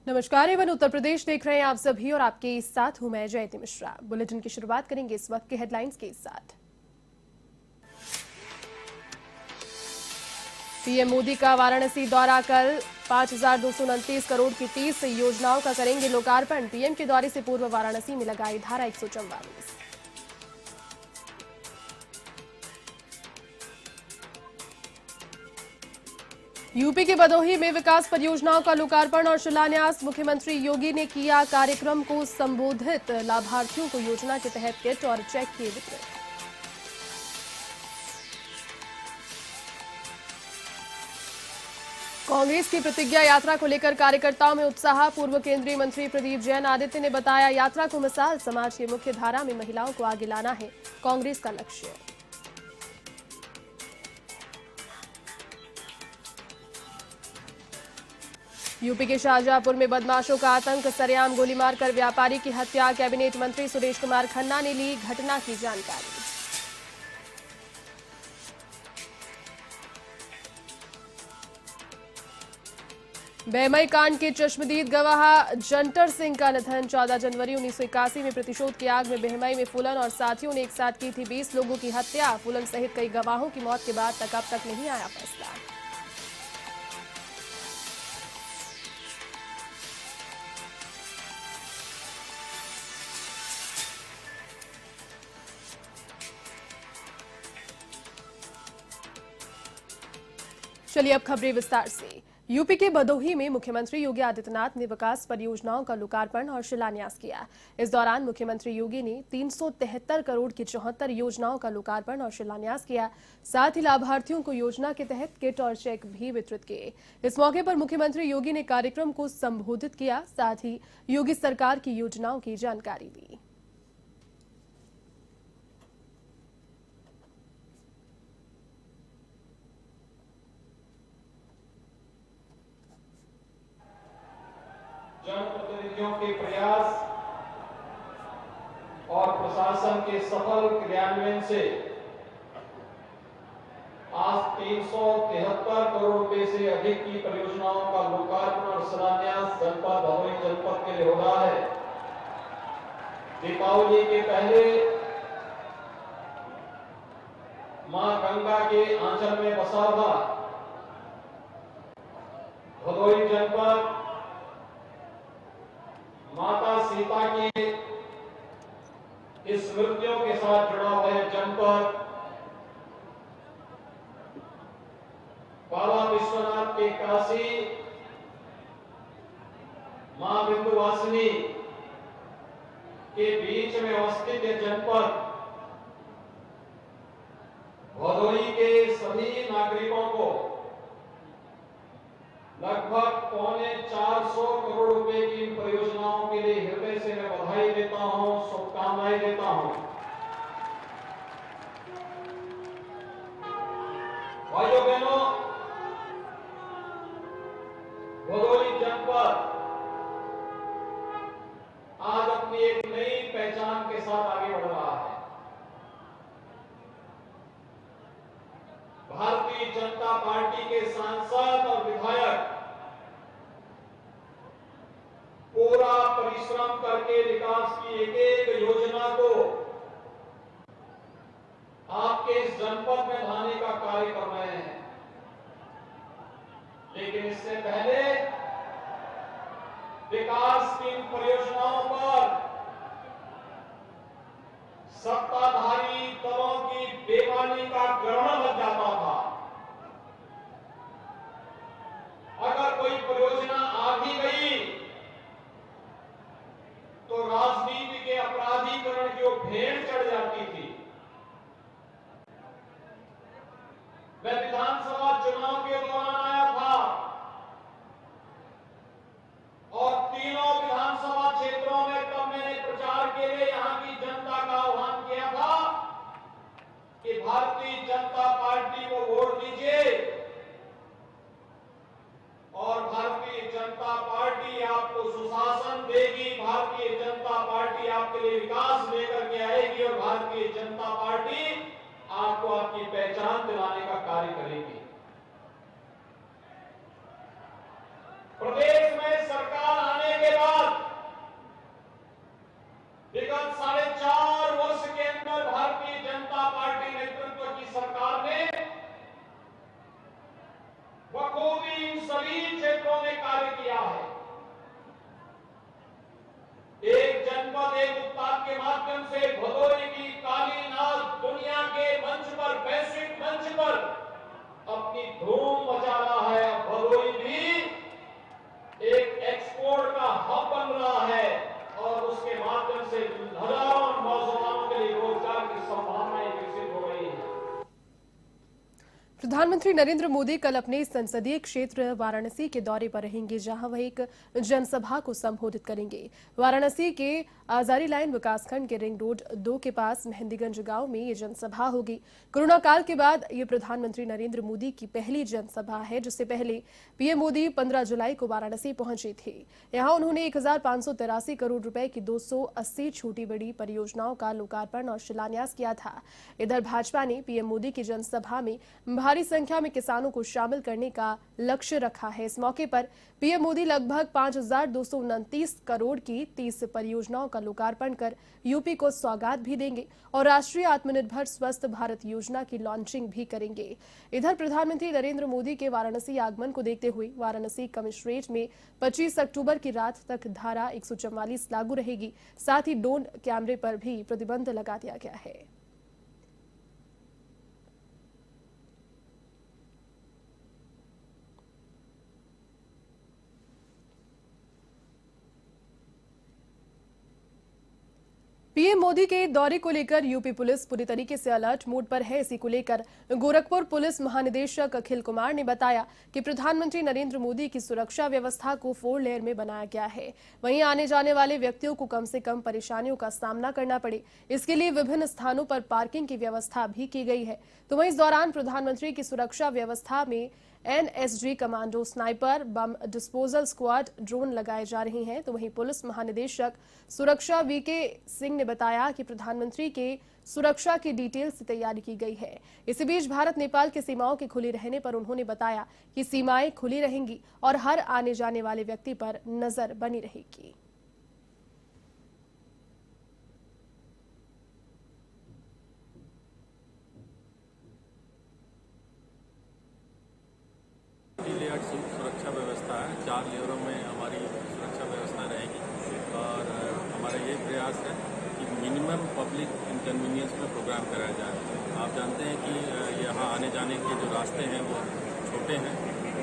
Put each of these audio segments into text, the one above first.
नमस्कार एवं उत्तर प्रदेश देख रहे हैं आप सभी और आपके साथ हूं मैं जयती मिश्रा। बुलेटिन की शुरुआत करेंगे इस वक्त के हेडलाइंस के साथ। पीएम मोदी का वाराणसी दौरा कल 5,229 करोड़ की 30 योजनाओं का करेंगे लोकार्पण। पीएम के दौरे से पूर्व वाराणसी में लगाई धारा 144। यूपी के भदोही में विकास परियोजनाओं का लोकार्पण और शिलान्यास। मुख्यमंत्री योगी ने किया कार्यक्रम को संबोधित। लाभार्थियों को योजना के तहत किट और चेक किए वितरित। कांग्रेस की प्रतिज्ञा यात्रा को लेकर कार्यकर्ताओं में उत्साह। पूर्व केंद्रीय मंत्री प्रदीप जैन आदित्य ने बताया यात्रा को मिसाल। समाज की मुख्य धारा में महिलाओं को आगे लाना है कांग्रेस का लक्ष्य। यूपी के शाहजहांपुर में बदमाशों का आतंक। सरेआम गोली मारकर व्यापारी की हत्या। कैबिनेट मंत्री सुरेश कुमार खन्ना ने ली घटना की जानकारी। बेमई कांड के चश्मदीद गवाह जंटर सिंह का निधन। 14 जनवरी 1981 में प्रतिशोध की आग में बेमई में फूलन और साथियों ने एक साथ की थी 20 लोगों की हत्या। फूलन सहित कई गवाहों की मौत के बाद तक अब तक नहीं आया फैसला। चलिए अब खबरें विस्तार से। यूपी के भदोही में मुख्यमंत्री योगी आदित्यनाथ ने विकास परियोजनाओं का लोकार्पण और शिलान्यास किया। इस दौरान मुख्यमंत्री योगी ने 373 करोड़ की 74 योजनाओं का लोकार्पण और शिलान्यास किया। साथ ही लाभार्थियों को योजना के तहत किट और चेक भी वितरित किए। इस मौके पर मुख्यमंत्री योगी ने कार्यक्रम को संबोधित किया। साथ ही योगी सरकार की योजनाओं की जानकारी दी। जनप्रतिनिधियों के प्रयास और प्रशासन के सफल क्रियान्वयन से आज 373 करोड़ रुपए से अधिक की परियोजनाओं का लोकार्पण और शिलान्यास जनपद भदोही जनपद के लिए हो रहा है। दीपावली के पहले मां गंगा के आंचल में बसा हुआ भदोही जनपद माता सीता की इस स्मृतियों के साथ जुड़ा हुआ है जनपद। बाबा विश्वनाथ के काशी मां विंध्यवासिनी के बीच में अवस्थित ये जनपद भदोही के सभी नागरिकों को लगभग 325 करोड़ रुपए की इन परियोजनाओं के लिए हृदय से मैं बधाई देता हूं, शुभकामनाएं देता हूं। भाइयों बहनों, भदोही जनपद आज अपनी एक नई पहचान के साथ आगे बढ़ रहा है। भारतीय जनता पार्टी के सांसद और विधायक पूरा परिश्रम करके विकास की एक एक योजना को आपके इस जनपद में लाने का कार्य कर रहे हैं। लेकिन इससे पहले विकास की इन परियोजनाओं पर सत्ताधारी दलों की बेईमानी का ग्रहण लग जाता था। अगर कोई परियोजना आ भी गई तो राजनीति के अपराधीकरण की वो भेड़ चढ़ जाती थी। मैं विधानसभा चुनाव के दौरान आया था और तीनों विधानसभा क्षेत्रों में तब मैंने प्रचार के लिए यहां की जनता का आह्वान किया था कि भारतीय जनता पार्टी को वोट दीजिए और भारतीय जनता पार्टी आपको सुशासन देगी। भारतीय जनता पार्टी आपके लिए विकास लेकर के आएगी और भारतीय जनता पार्टी आपको आपकी पहचान दिलाने का कार्य करेगी। प्रदेश में सरकार आने भदोही की काली नाच दुनिया के मंच पर, वैश्विक मंच पर अपनी धूम मचा रहा है। अब भदोही भी एक एक्सपोर्ट का हब बन रहा है और उसके माध्यम से हजारों नौजवानों के लिए रोजगार की संभावनाएं विकसित हो रही है। प्रधानमंत्री नरेंद्र मोदी कल अपने संसदीय क्षेत्र वाराणसी के दौरे पर रहेंगे, जहां वह एक जनसभा को संबोधित करेंगे। वाराणसी के आजारी लाइन विकासखंड के रिंग रोड 2 के पास मेहंदीगंज गांव में ये जनसभा होगी। कोरोना काल के बाद ये प्रधानमंत्री नरेंद्र मोदी की पहली जनसभा है, जिससे पहले पीएम मोदी 15 जुलाई को वाराणसी पहुंचे थे। यहां उन्होंने 1583 करोड़ रुपए की 280 छोटी बड़ी परियोजनाओं का लोकार्पण और शिलान्यास किया था। इधर भाजपा ने पीएम मोदी की जनसभा में भारी संख्या में किसानों को शामिल करने का लक्ष्य रखा है। इस मौके पर पीएम मोदी लगभग 5229 करोड़ की 30 परियोजनाओं का लोकार्पण कर यूपी को सौगात भी देंगे और राष्ट्रीय आत्मनिर्भर स्वस्थ भारत योजना की लॉन्चिंग भी करेंगे। इधर प्रधानमंत्री नरेंद्र मोदी के वाराणसी आगमन को देखते हुए वाराणसी कमिश्नरेट में 25 अक्टूबर की रात तक धारा 144 लागू रहेगी। साथ ही ड्रोन कैमरे पर भी प्रतिबंध लगा दिया गया है। पीएम मोदी के दौरे को लेकर यूपी पुलिस पूरी तरीके से अलर्ट मोड पर है। इसी को लेकर गोरखपुर पुलिस महानिदेशक अखिल कुमार ने बताया कि प्रधानमंत्री नरेंद्र मोदी की सुरक्षा व्यवस्था को 4 लेयर में बनाया गया है। वहीं आने जाने वाले व्यक्तियों को कम से कम परेशानियों का सामना करना पड़े, इसके लिए विभिन्न स्थानों पर पार्किंग की व्यवस्था भी की गई है। तो वहीं इस दौरान प्रधानमंत्री की सुरक्षा व्यवस्था में NSG commando, sniper, bomb disposal squad, drone लगाए जा रहे हैं। तो वहीं पुलिस महानिदेशक सुरक्षा वीके सिंह ने बताया कि प्रधानमंत्री के सुरक्षा की डिटेल से तैयारी की गई है। इसी बीच भारत नेपाल की सीमाओं के खुले रहने पर उन्होंने बताया कि सीमाएं खुली रहेंगी और हर आने जाने वाले व्यक्ति पर नजर बनी रहेगी। सुरक्षा व्यवस्था है, 4 लेयरों में हमारी सुरक्षा व्यवस्था रहेगी और हमारा ये प्रयास है कि मिनिमम पब्लिक इनकन्वीनियंस में प्रोग्राम कराया जाए। आप जानते हैं कि यहाँ आने जाने के जो रास्ते हैं वो छोटे हैं।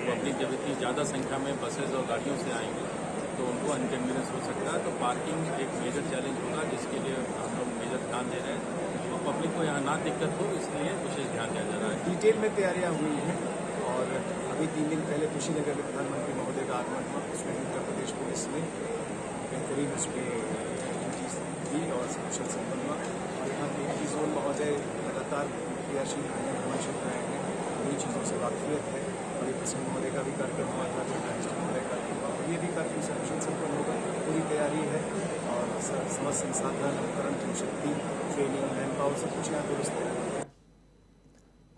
पब्लिक जब इतनी ज़्यादा संख्या में बसेज और गाड़ियों से आएंगे तो उनको इनकन्वीनियंस हो सकता है। तो पार्किंग एक मेजर चैलेंज होगा, जिसके लिए हम लोग मेजर ध्यान दे रहे हैं और पब्लिक को यहाँ ना दिक्कत हो, इसलिए विशेष ध्यान दिया जा रहा है। डिटेल में तैयारियाँ हुई हैं और अभी 3 दिन पहले कुशीनगर में प्रधानमंत्री महोदय का आगमन हुआ। उसमें उत्तर प्रदेश पुलिस ने बेहतरीन उसमें ड्यूटीज दी और कुशल संपन्न हुआ। और यहाँ के जोन महोदय लगातार क्रियाशील रहे हैं, हिमाचल रहे हैं, कई चीज़ों से वाकफियत है। और ये प्रसन्न महोदय का भी कार्यक्रम हुआ था, जर्नलिस्ट महोदय का हुआ और ये भी कार्यक्रम से कुशल संपन्न होगा। पूरी तैयारी है और समस्त संसाधन, उपकरण, जनशक्ति, ट्रेनिंग, मैन पावर सब कुछ यहाँ दुरुस्त है।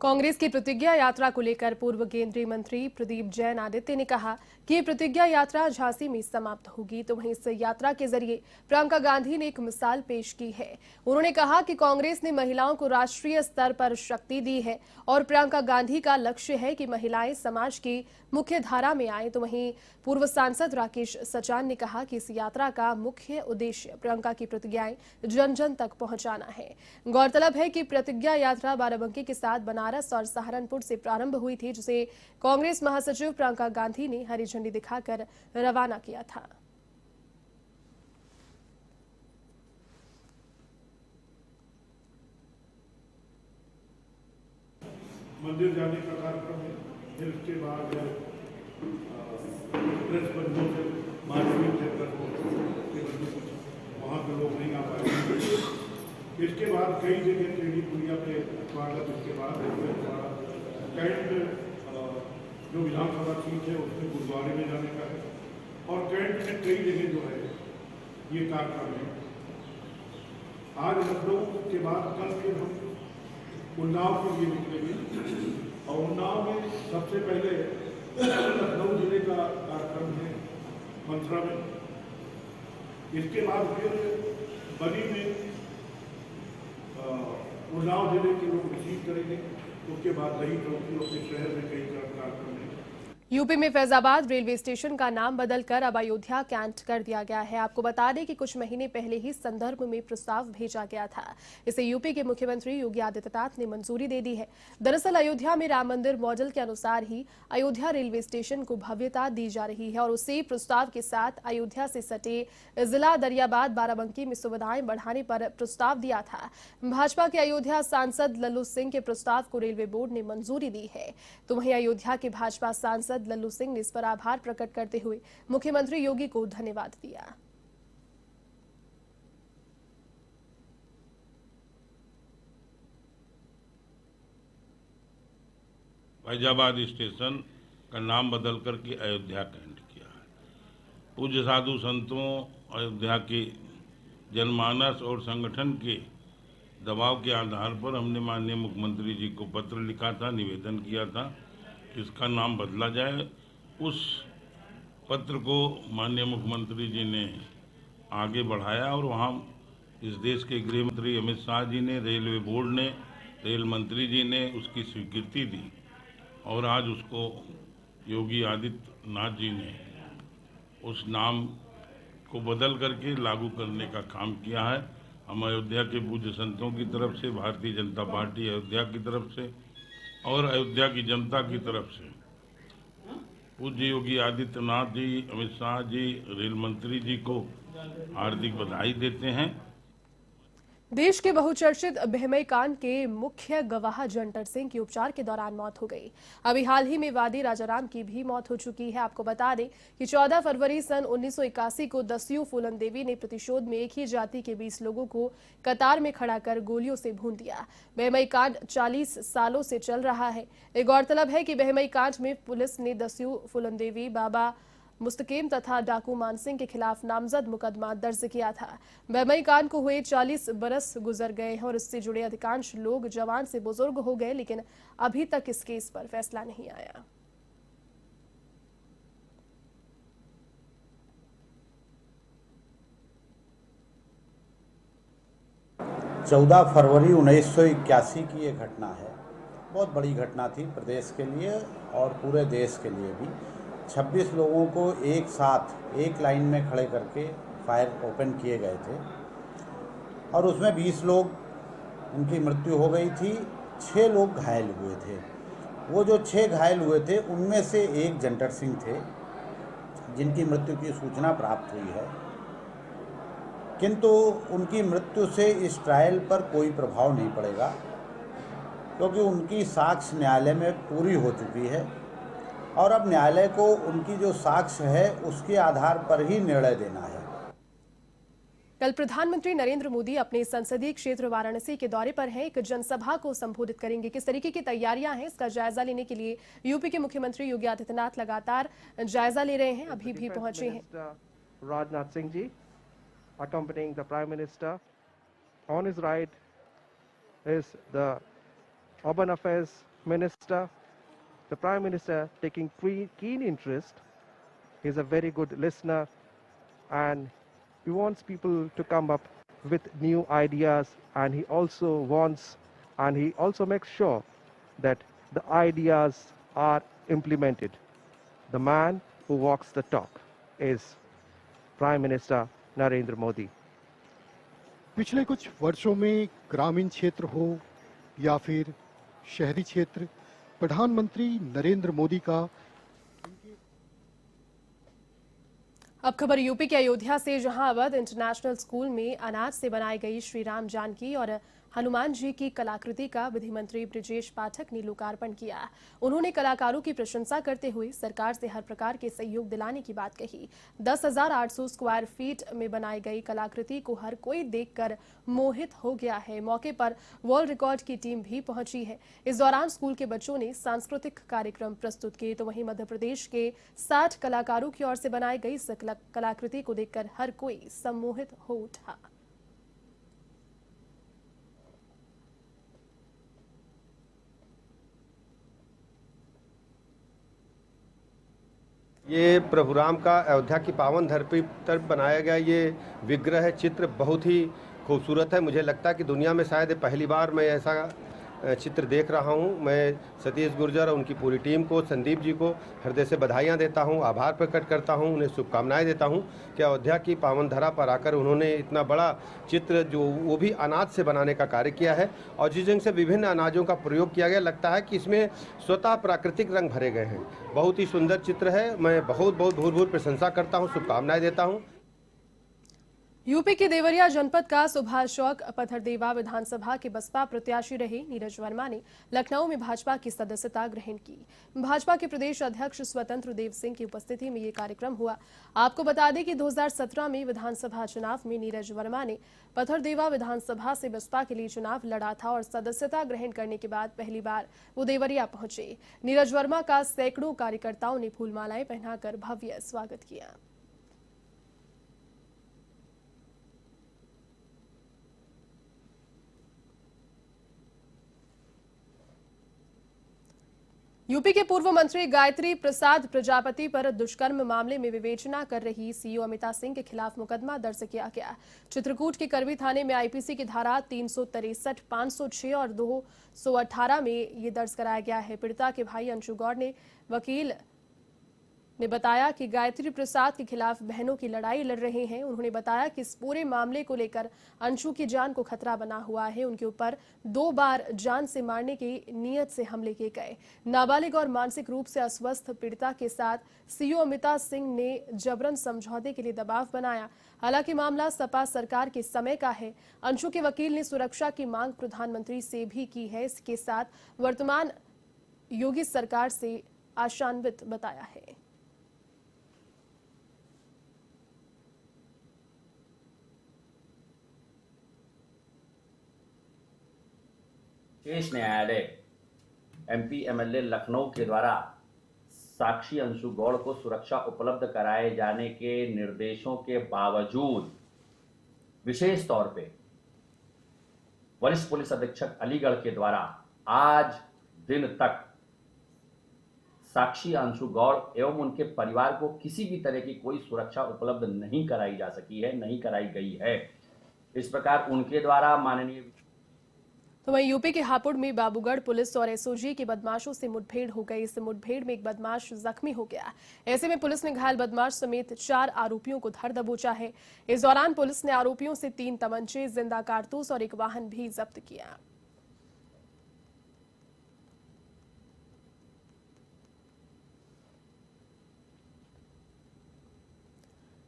कांग्रेस की प्रतिज्ञा यात्रा को लेकर पूर्व केंद्रीय मंत्री प्रदीप जैन आदित्य ने कहा कि ये प्रतिज्ञा यात्रा झांसी में समाप्त होगी। तो वहीं इस यात्रा के जरिए प्रियंका गांधी ने एक मिसाल पेश की है। उन्होंने कहा कि कांग्रेस ने महिलाओं को राष्ट्रीय स्तर पर शक्ति दी है और प्रियंका गांधी का लक्ष्य है कि महिलाएं समाज की मुख्य धारा में आए। तो वहीं पूर्व सांसद राकेश सचान ने कहा कि इस यात्रा का मुख्य उद्देश्य प्रियंका की प्रतिज्ञाएं जन जन तक पहुंचाना है। गौरतलब है कि प्रतिज्ञा यात्रा बाराबंकी के साथ बनारस और सहारनपुर से प्रारंभ हुई थी, जिसे कांग्रेस महासचिव प्रियंका गांधी ने हरी झंडी दिखाकर रवाना किया था। मंदिर जाने का कार्यक्रम है, फिर उसके बाद प्रेस बंधुओं से मार्केट है, वहाँ पे लोग नहीं आ पाए। इसके बाद कई जगह ट्रेनिंग पुलिया पे स्वागत। इसके बाद कैंट जो विधानसभा सीट है उसमें गुरुद्वारे में जाने का है और कैंट में कई जगह जो है ये कार्यक्रम है। आज लखनऊ के बाद कल फिर हम उन्नाव के लिए निकलेंगे और उन्नाव में सबसे पहले लखनऊ जिले का कार्यक्रम है मंथरा में। इसके बाद फिर बनी में उन्नाव जिले के लोग रिसीव करेंगे। उसके बाद दही चौकी और शहर में कई कार्यक्रम है। यूपी में फैजाबाद रेलवे स्टेशन का नाम बदलकर अब अयोध्या कैंट कर दिया गया है। आपको बता दें कि कुछ महीने पहले ही संदर्भ में प्रस्ताव भेजा गया था। इसे यूपी के मुख्यमंत्री योगी आदित्यनाथ ने मंजूरी दे दी है। दरअसल अयोध्या में राम मंदिर मॉडल के अनुसार ही अयोध्या रेलवे स्टेशन को भव्यता दी जा रही है और उसी प्रस्ताव के साथ अयोध्या से सटे जिला दरियाबाद बाराबंकी में सुविधाएं बढ़ाने पर प्रस्ताव दिया था। भाजपा के अयोध्या सांसद लल्लू सिंह के प्रस्ताव को रेलवे बोर्ड ने मंजूरी दी है। तो वहीं अयोध्या के भाजपा सांसद लल्लू सिंह ने इस पर आभार प्रकट करते हुए मुख्यमंत्री योगी को धन्यवाद दिया। फैजाबाद स्टेशन का नाम बदल करके अयोध्या कैंट किया है। पूज्य साधु संतों, अयोध्या के जनमानस और संगठन के दबाव के आधार पर हमने माननीय मुख्यमंत्री जी को पत्र लिखा था, निवेदन किया था इसका नाम बदला जाए। उस पत्र को माननीय मुख्यमंत्री जी ने आगे बढ़ाया और वहाँ इस देश के गृह मंत्री अमित शाह जी ने, रेलवे बोर्ड ने, रेल मंत्री जी ने उसकी स्वीकृति दी और आज उसको योगी आदित्यनाथ जी ने उस नाम को बदल करके लागू करने का काम किया है। हम अयोध्या के पूज्य संतों की तरफ से, भारतीय जनता पार्टी अयोध्या की तरफ से और अयोध्या की जनता की तरफ से पूज्य योगी आदित्यनाथ जी, अमित शाह जी, रेल मंत्री जी को हार्दिक बधाई देते हैं। देश के बहुचर्चित बहमई कांड के मुख्य गवाह जंटर सिंह की उपचार के दौरान मौत हो गई। अभी हाल ही में वादी राजाराम की भी मौत हो चुकी है। आपको बता दें कि 14 फरवरी सन 1981 को दस्यू फूलन देवी ने प्रतिशोध में एक ही जाति के 20 लोगों को कतार में खड़ा कर गोलियों से भून दिया। बहमई कांड 40 सालों से चल रहा है। गौरतलब है कि बहमई कांड में पुलिस ने दस्यू फूलन देवी, बाबा मुस्तकीम तथा डाकू मानसिंह के खिलाफ नामजद मुकदमा दर्ज किया था। बहमई कांड को हुए 40 बरस गुजर गए हैं और इससे जुड़े अधिकांश लोग जवान से बुजुर्ग हो गए, लेकिन अभी तक इस केस पर फैसला नहीं आया। चौदह फरवरी 1981 की ये घटना है। बहुत बड़ी घटना थी प्रदेश के लिए और पूरे देश के लिए भी। 26 लोगों को एक साथ एक लाइन में खड़े करके फायर ओपन किए गए थे और उसमें 20 लोग उनकी मृत्यु हो गई थी, 6 लोग घायल हुए थे। वो जो 6 घायल हुए थे उनमें से एक जंटर सिंह थे जिनकी मृत्यु की सूचना प्राप्त हुई है, किंतु उनकी मृत्यु से इस ट्रायल पर कोई प्रभाव नहीं पड़ेगा क्योंकि उनकी साक्ष्य न्यायालय में पूरी हो चुकी है और अब न्यायालय को उनकी जो साक्ष्य है उसके आधार पर ही निर्णय देना है। कल प्रधानमंत्री नरेंद्र मोदी अपने संसदीय क्षेत्र वाराणसी के दौरे पर हैं। एक जनसभा को संबोधित करेंगे। किस तरीके की तैयारियां हैं, इसका जायजा लेने के लिए यूपी के मुख्यमंत्री योगी आदित्यनाथ लगातार जायजा ले रहे हैं। अभी भी पहुंचे हैं Rajnath Singh ji, accompanying the Prime Minister. On his right is the Urban Affairs Minister. The Prime Minister taking keen interest. He's a very good listener and he wants people to come up with new ideas, and he also wants and he also makes sure that the ideas are implemented. The man who walks the talk is Prime Minister Narendra Modi. पिछले कुछ वर्षों में ग्रामीण क्षेत्र हो या फिर शहरी क्षेत्र, प्रधानमंत्री नरेंद्र मोदी का। अब खबर यूपी के अयोध्या से, जहां अवध इंटरनेशनल स्कूल में अनाज से बनाई गई श्री राम जानकी और हनुमान जी की कलाकृति का विधि मंत्री ब्रिजेश पाठक ने लोकार्पण किया। उन्होंने कलाकारों की प्रशंसा करते हुए सरकार से हर प्रकार के सहयोग दिलाने की बात कही। 10,800 स्क्वायर फीट में बनाई गई कलाकृति को हर कोई देखकर मोहित हो गया है। मौके पर वर्ल्ड रिकॉर्ड की टीम भी पहुंची है। इस दौरान स्कूल के बच्चों ने सांस्कृतिक कार्यक्रम प्रस्तुत किए। तो वहीं मध्य प्रदेश के 60 कलाकारों की ओर से बनाई गई इस कलाकृति को देखकर हर कोई सम्मोहित हो उठा। ये प्रभु राम का अयोध्या की पावन धरती पर बनाया गया ये विग्रह चित्र बहुत ही खूबसूरत है। मुझे लगता है कि दुनिया में शायद पहली बार मैं ऐसा चित्र देख रहा हूं। मैं सतीश गुर्जर और उनकी पूरी टीम को, संदीप जी को हृदय से बधाइयां देता हूं, आभार प्रकट करता हूं, उन्हें शुभकामनाएं देता हूं कि अयोध्या की पावन धरा पर आकर उन्होंने इतना बड़ा चित्र जो वो भी अनाज से बनाने का कार्य किया है और जिस ढंग से विभिन्न अनाजों का प्रयोग किया गया, लगता है कि इसमें स्वतः प्राकृतिक रंग भरे गए हैं। बहुत ही सुंदर चित्र है। मैं बहुत भूर प्रशंसा करता हूँ, शुभकामनाएं देता हूँ। यूपी के देवरिया जनपद का सुभाष चौक पथरदेवा विधानसभा के बसपा प्रत्याशी रहे नीरज वर्मा ने लखनऊ में भाजपा की सदस्यता ग्रहण की। भाजपा के प्रदेश अध्यक्ष स्वतंत्र देव सिंह की उपस्थिति में ये कार्यक्रम हुआ। आपको बता दें कि 2017 में विधानसभा चुनाव में नीरज वर्मा ने पथरदेवा विधानसभा से बसपा के लिए चुनाव लड़ा था और सदस्यता ग्रहण करने के बाद पहली बार वो देवरिया पहुंचे। नीरज वर्मा का सैकड़ों कार्यकर्ताओं ने फूलमालाएं पहनाकर भव्य स्वागत किया। यूपी के पूर्व मंत्री गायत्री प्रसाद प्रजापति पर दुष्कर्म मामले में विवेचना कर रही सीओ अमिता सिंह के खिलाफ मुकदमा दर्ज किया गया। चित्रकूट के करवी थाने में आईपीसी की धारा 363, 506 और 218 में ये दर्ज कराया गया है। पीड़िता के भाई अंशु गौड़ ने वकील ने बताया कि गायत्री प्रसाद के खिलाफ बहनों की लड़ाई लड़ रहे हैं। उन्होंने बताया कि इस पूरे मामले को लेकर अंशु की जान को खतरा बना हुआ है। उनके ऊपर 2 बार जान से मारने की नीयत से हमले किए गए। नाबालिग और मानसिक रूप से अस्वस्थ पीड़िता के साथ सीओ अमिता सिंह ने जबरन समझौते के लिए दबाव बनाया। हालांकि मामला सपा सरकार के समय का है। अंशु के वकील ने सुरक्षा की मांग प्रधानमंत्री से भी की है। इसके साथ वर्तमान योगी सरकार से आशान्वित बताया है। शीर्ष न्यायालय एमपी एमएलए लखनऊ के द्वारा साक्षी अंशु गौड़ को सुरक्षा उपलब्ध कराए जाने के निर्देशों के बावजूद विशेष तौर पे वरिष्ठ पुलिस अधीक्षक अलीगढ़ के द्वारा आज दिन तक साक्षी अंशु गौड़ एवं उनके परिवार को किसी भी तरह की कोई सुरक्षा उपलब्ध नहीं कराई जा सकी है, नहीं कराई गई है। इस प्रकार उनके द्वारा माननीय तो वहीं यूपी के हापुड़ में बाबूगढ़ पुलिस और एसओजी के बदमाशों से मुठभेड़ हो गई। इस मुठभेड़ में एक बदमाश जख्मी हो गया। ऐसे में पुलिस ने घायल बदमाश समेत 4 आरोपियों को धर दबोचा है। इस दौरान पुलिस ने आरोपियों से 3 तमंचे, जिंदा कारतूस और एक वाहन भी जब्त किया।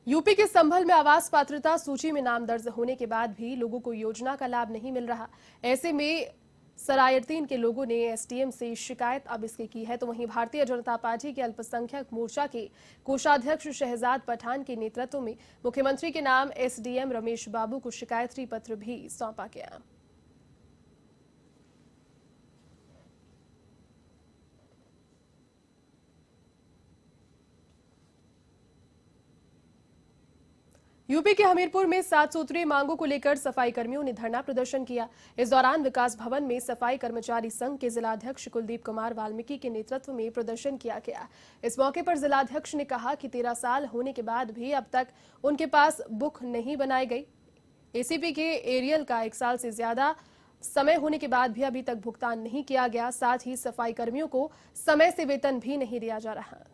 यूपी के संभल में आवास पात्रता सूची में नाम दर्ज होने के बाद भी लोगों को योजना का लाभ नहीं मिल रहा। ऐसे में सरायरतीन के लोगों ने एसडीएम से शिकायत अब इसकी की है। तो वहीं भारतीय जनता पार्टी के अल्पसंख्यक मोर्चा के कोषाध्यक्ष शहजाद पठान के नेतृत्व में मुख्यमंत्री के नाम एसडीएम रमेश बाबू को शिकायती पत्र भी सौंपा गया। यूपी के हमीरपुर में 7 सूत्रीय मांगों को लेकर सफाई कर्मियों ने धरना प्रदर्शन किया। इस दौरान विकास भवन में सफाई कर्मचारी संघ के जिलाध्यक्ष कुलदीप कुमार वाल्मीकि के नेतृत्व में प्रदर्शन किया गया। इस मौके पर जिलाध्यक्ष ने कहा कि 13 साल होने के बाद भी अब तक उनके पास बुक नहीं बनाई गई। एसीपी के एरियल का 1 साल से ज्यादा समय होने के बाद भी अभी तक भुगतान नहीं किया गया। साथ ही सफाई कर्मियों को समय से वेतन भी नहीं दिया जा रहा।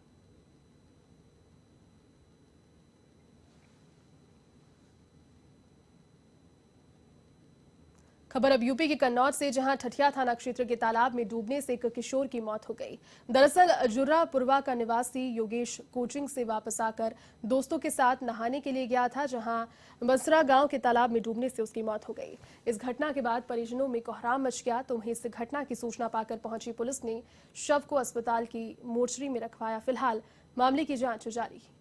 खबर अब यूपी के कन्नौज से, जहां ठठिया थाना क्षेत्र के तालाब में डूबने से एक किशोर की मौत हो गई। दरअसल जुर्रापुरवा का निवासी योगेश कोचिंग से वापस आकर दोस्तों के साथ नहाने के लिए गया था, जहां बसरा गांव के तालाब में डूबने से उसकी मौत हो गई। इस घटना के बाद परिजनों में कोहराम मच गया। तो वहीं इस घटना की सूचना पाकर पहुंची पुलिस ने शव को अस्पताल की मोर्चरी में रखवाया। फिलहाल मामले की जांच जारी है।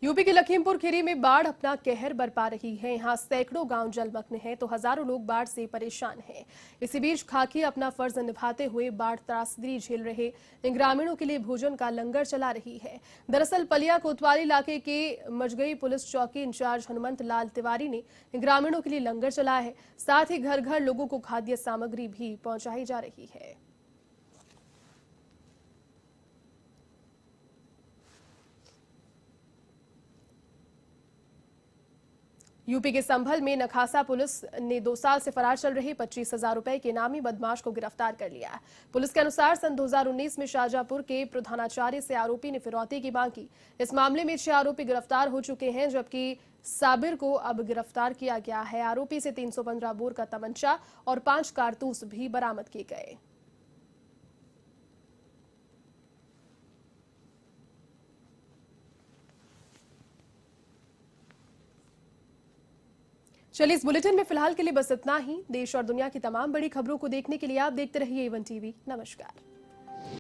यूपी के लखीमपुर खीरी में बाढ़ अपना कहर बरपा रही है। यहां सैकड़ों गांव जलमग्न हैं तो हजारों लोग बाढ़ से परेशान हैं। इसी बीच खाकी अपना फर्ज निभाते हुए बाढ़ त्रासदी झेल रहे ग्रामीणों के लिए भोजन का लंगर चला रही है। दरअसल पलिया कोतवाली इलाके के मजगई पुलिस चौकी इंचार्ज हनुमंत लाल तिवारी ने ग्रामीणों के लिए लंगर चलाया है। साथ ही घर घर लोगों को खाद्य सामग्री भी पहुंचाई जा रही है। यूपी के संभल में नखासा पुलिस ने 2 साल से फरार चल रहे 25,000 रुपए के इनामी बदमाश को गिरफ्तार कर लिया। पुलिस के अनुसार सन 2019 में शाहजहांपुर के प्रधानाचार्य से आरोपी ने फिरौती की मांग की। इस मामले में 6 आरोपी गिरफ्तार हो चुके हैं, जबकि साबिर को अब गिरफ्तार किया गया है। आरोपी से 315 बोर का तमंचा और 5 कारतूस भी बरामद किए गए। चलिए इस बुलेटिन में फिलहाल के लिए बस इतना ही। देश और दुनिया की तमाम बड़ी खबरों को देखने के लिए आप देखते रहिए A1 TV। नमस्कार।